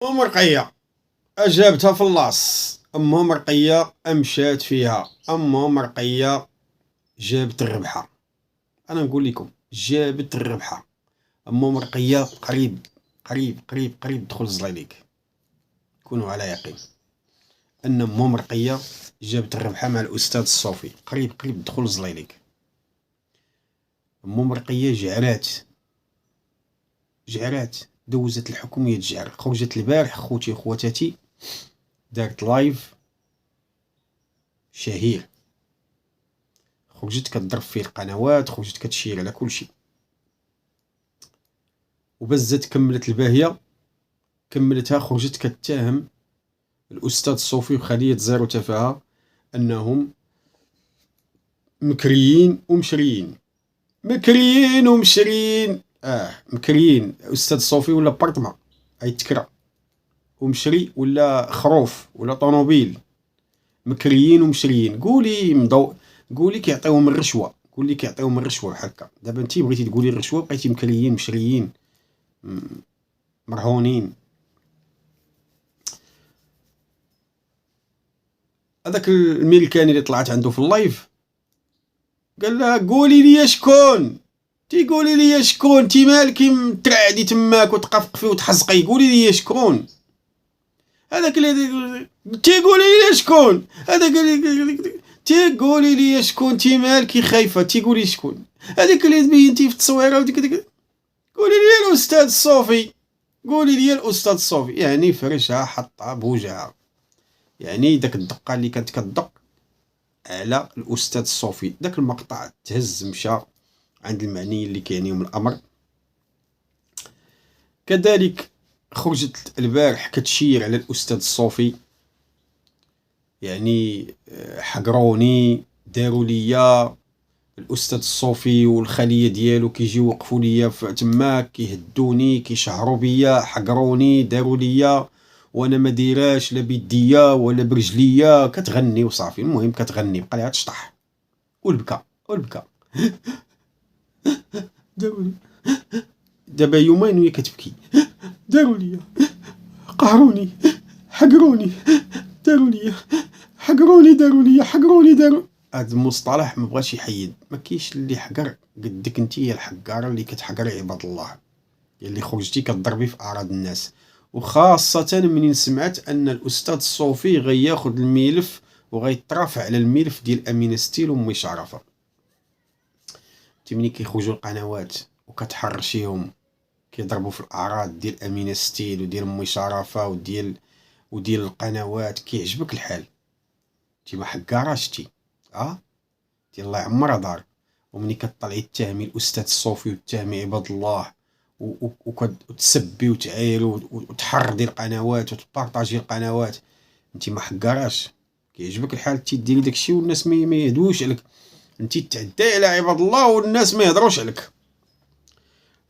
رقية أجابتها في اللاص. رقية أمشات فيها. رقية جابت الربحة. أنا نقول لكم جابت الربحة. رقية قريب قريب قريب قريب دخل الزليليك. كونوا على يقين أن رقية جابت الربحة مع الأستاذ الصوفي. قريب قريب دخل الزليليك. رقية جعرات دوزت الحكومية تجعر. خرجت البارح خوتي وخواتاتي دارت لايف شهير. خرجت كتضرب فيه القنوات، خرجت كتشير على كل شيء، وبزت كملت الباهية. كملتها خرجت كتهم الأستاذ الصوفي وخلية زيرو تفاهة أنهم مكريين ومشريين. مكريين ومشريين. مكريين. أستاذ الصوفي ولا بارتما أي تكرا، ومشري ولا خروف ولا طونوبيل. مكريين ومشريين. قولي كيعطيوهم الرشوة. قولي كيعطيوهم الرشوة بحال هكا. دابا انتي بغيتي تقولي الرشوة بقيتي مكريين مشريين مرهونين. هذاك الميريكاني اللي طلعت عنده في اللايف قال لها قولي لي شكون. تيقولي لي شكون؟ تي مالكي مترعدي تماك وتقفقفي وتحزقي. قولي لي شكون هذاك اللي تيقولي لي شكون. هذاك اللي تيقولي لي شكون. تي مالكي خايفه تيقولي شكون. هذيك اللي بينتي في التصويره وديك قولي لي الاستاذ الصوفي. قولي لي الاستاذ الصوفي. يعني فرشها حطها بوجهها. يعني داك الدقه اللي كانت كتدق على الاستاذ الصوفي. داك المقطع تهز مشى عند المعنيين اللي كيعنيهم الامر. كذلك خرجت البارح كتشير على الاستاذ الصوفي. يعني حقروني، داروا ليا الاستاذ الصوفي والخليه ديالو كيجيو وقفوا ليا تماك كيهدوني كيشهروا بيا. حقروني داروا ليا وانا ما ديراش لا بيديا ولا برجليا. كتغني وصافي. المهم كتغني بقى ليها تشطح والبكى والبكى. داروا لي دابا يومين وهي كتبكي. داروا ليا قهروني حقروني داروا ليا حقروني داروا ليا حقروني داروا. هاد المصطلح ما بغاش يحيد. ما كاينش اللي حقر قدك انت هي الحقاره اللي كتحقري عباد الله، اللي خرجتي كتضربي في اعراض الناس. وخاصه منين سمعت ان الاستاذ الصوفي غياخذ الملف وغيترافع على الملف ديال امينه ستيل وامي شرفه. ملي كيخرجوا القنوات وكتحرشيهم كيضربوا في الاعراض ديال امينه ستيل وديال امي شرفه وديال القنوات كيعجبك الحال. انت ما حكاراش تي ديال الله يعمرها دار. ومني كطلعي تهمي الاستاذ الصوفي وتهمي عباد الله وتسبي وتعايري وتحرضي القنوات وتبارطاجي القنوات، انت ما حكاراش. كيعجبك الحال انت ديري داكشي والناس ما يهدوش عليك. انت تعداي على عباد الله والناس ما يهضروش عليك.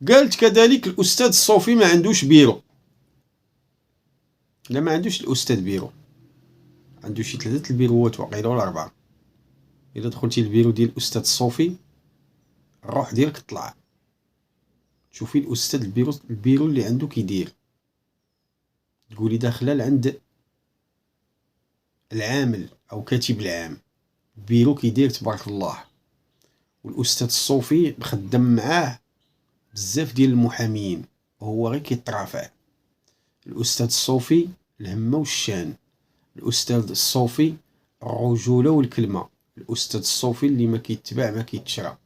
قالت كذلك الاستاذ الصوفي ما عندوش بيرو. لا ما عندوش الاستاذ بيرو. عنده شي 3 البيروات واقيلا ولا 4. الا دخلتي البيرو ديال الاستاذ الصوفي الروح ديالك طلع. شوفي الاستاذ البيرو اللي عنده كيدير. تقولي داخله لعند العامل او كاتب العام. بيرو كيدير تبارك الله. والاستاذ الصوفي مخدم معاه بزاف ديال المحامين وهو غير كيترافع. الاستاذ الصوفي الهمه والشان. الاستاذ الصوفي الرجوله والكلمه. الاستاذ الصوفي اللي ما كيتباع ما كيتشرى.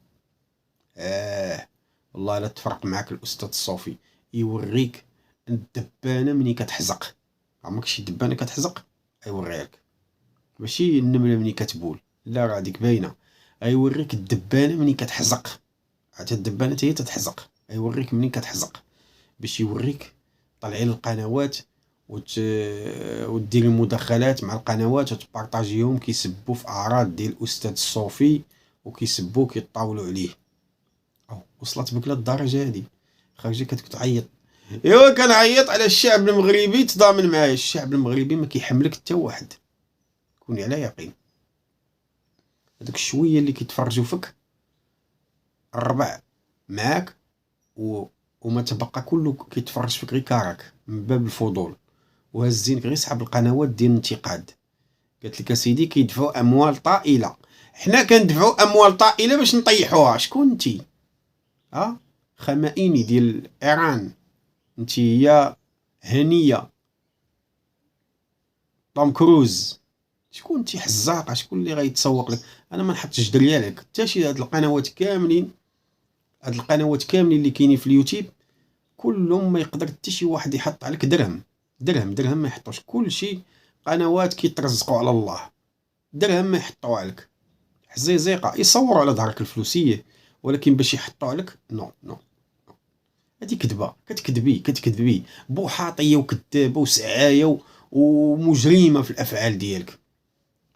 والله لا تفرق معاك الاستاذ الصوفي. يوريك الدبانه مني كتحزق. عمرك شي دبانه كتحزق؟ يوريها لك. ماشي النمله مني كتبول، لا راه ديك باينه. يوريك الدبانه مني كتحزق. حتى الدبانه هي تتحزق. يوريك مني كتحزق باش يوريك. طلعي للقنوات وديري مداخلات مع القنوات وتبارطاجيهم كيسبوا في اعراض ديال الاستاذ الصوفي وكيسبوا كيطاولوا عليه. وصلت بك للدرجه هذه. خرجي كتعيط. ايوا كنعيط على الشعب المغربي. تضامن معايا الشعب المغربي ما كيحملك حتى واحد. كوني على يقين. هذوك الشويه اللي كيتفرجوا فيك الربع معاك وما تبقى كله كيتفرج فيك غير كارك من باب الفضول. وهزينك غير سحب القنوات ديال الانتقاد. قالت لك اسيدي كيدفعوا اموال طائله، حنا كندفعوا اموال طائله باش نطيحوها. شكون انتي؟ خمائني ديال ايران انتي؟ هي هنيه توم كروز؟ شكون انتي حزاقه؟ شكون اللي غيتسوق لك؟ انا ما نحطش دريا لك حتى شي. هاد القنوات كاملين، هاد القنوات كاملين اللي كاينين في اليوتيوب كلهم ما يقدر حتى شي واحد يحط عليك درهم. درهم ما يحطوش. كل شيء قنوات كيترزقوا على الله، درهم ما يحطوا عليك. حزيزيقه يصوروا على ظهرك الفلوسيه، ولكن باش يحطوا عليك نو نو. هادي كذبه، كتكذبي بوحاطيه وكذابه وسعايه ومجرمه في الافعال ديالك.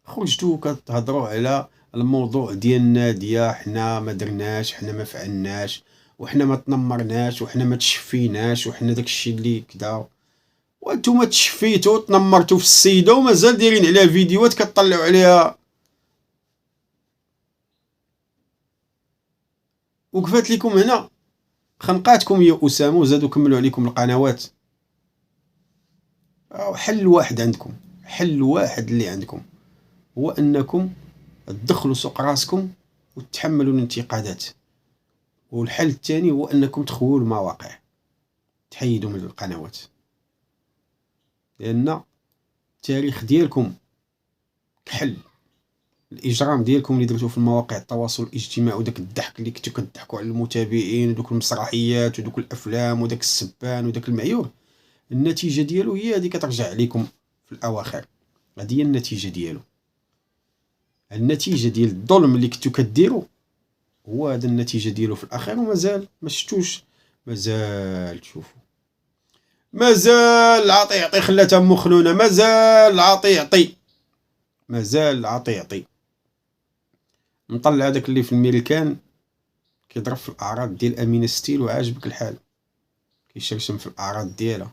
خرجتوا كتهضروا على الموضوع ديال الناديه، حنا ما درناش، حنا ما فعلناش، وحنا ما تنمرناش، وحنا ما تشفيناش، وحنا داكشي اللي كدا. وانتم تشفيتوا تنمرتوا في السيده ومازال دايرين عليها فيديوهات كتطلعوا عليها. وقفات لكم هنا خنقاتكم يا اسامه وزادوا كملوا عليكم القنوات. حل واحد عندكم، حل واحد اللي عندكم هو انكم تدخلوا سوق راسكم وتتحملوا الانتقادات. والحل الثاني هو انكم تخووا المواقع، تحيدوا من القنوات، لان التاريخ ديالكم كحل. الاجرام ديالكم اللي درتو في المواقع التواصل الاجتماعي، وداك الضحك اللي كنتو كضحكوا على المتابعين، ودوك المسرحيات ودوك الافلام وداك السبان وداك المعيور، النتيجه ديالو هي هذه كترجع عليكم في الاواخر. هذه هي النتيجه ديالو. النتيجه ديال الظلم اللي كنتو كديروا هو هذا النتيجه ديالو في الاخير. ومازال ما شفتوش، مازال تشوفوا، مازال العطي يعطي خلاتها مخنونه، مازال العطي يعطي، مازال العطي يعطي. نطلع هذاك اللي في الميريكان كيضرب في الاعراض ديال امينه ستيل وعاجبك الحال، كيشرشم في الاعراض ديالها.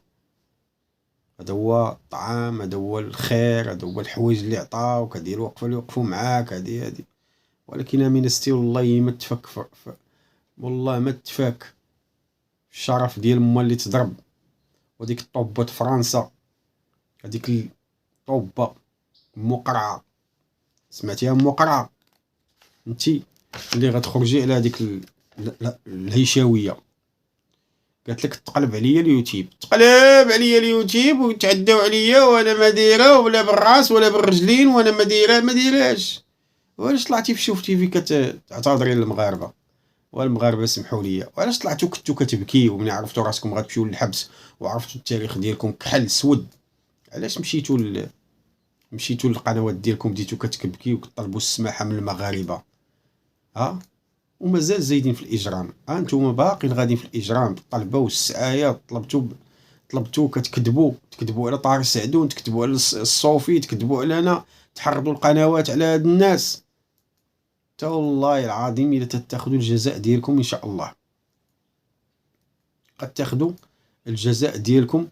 هذا هو الطعام، هذا هو الخير، هذا هو الحوايج اللي عطاو كدير وقفه اللي وقفوا معاك. هذه ولكن امينه ستيل والله ما تفك والله ما تفاك الشرف ديال ما اللي تضرب. وديك الطوبه فرنسا، هذيك الطوبه مقرعه، سمعتيها مقرعه؟ انتي اللي غتخرجي على هذيك الهيشاويه. قالت لك تقلب عليا اليوتيوب، تقلب عليا اليوتيوب وتعداو عليا وانا ما دايره ولا بالراس ولا بالرجلين وانا ما دايراش. وعلاش طلعتي في شوف تيفي كتعتذري للمغاربه؟ والمغاربه سمحوا لي. وعلاش طلعتوا كنتو كتبكي وملي عرفتوا راسكم غتمشيو للحبس وعرفتوا التاريخ ديالكم كحل سود؟ علاش مشيتوا للقنوات ديالكم بديتو كتبكي وكطلبوا السماحه من المغاربه؟ ومازال زايدين في الاجرام. انتم باقيين غاديين في الاجرام بالطلبه والسعايه. طلبتوا كتكذبوا على طارق سعدون، تكذبوا على الصوفي، تكذبوا علينا، تحرضوا القنوات على هاد الناس. تا والله العظيم الا تاخذوا الجزاء ديالكم ان شاء الله، قد تاخذوا الجزاء ديالكم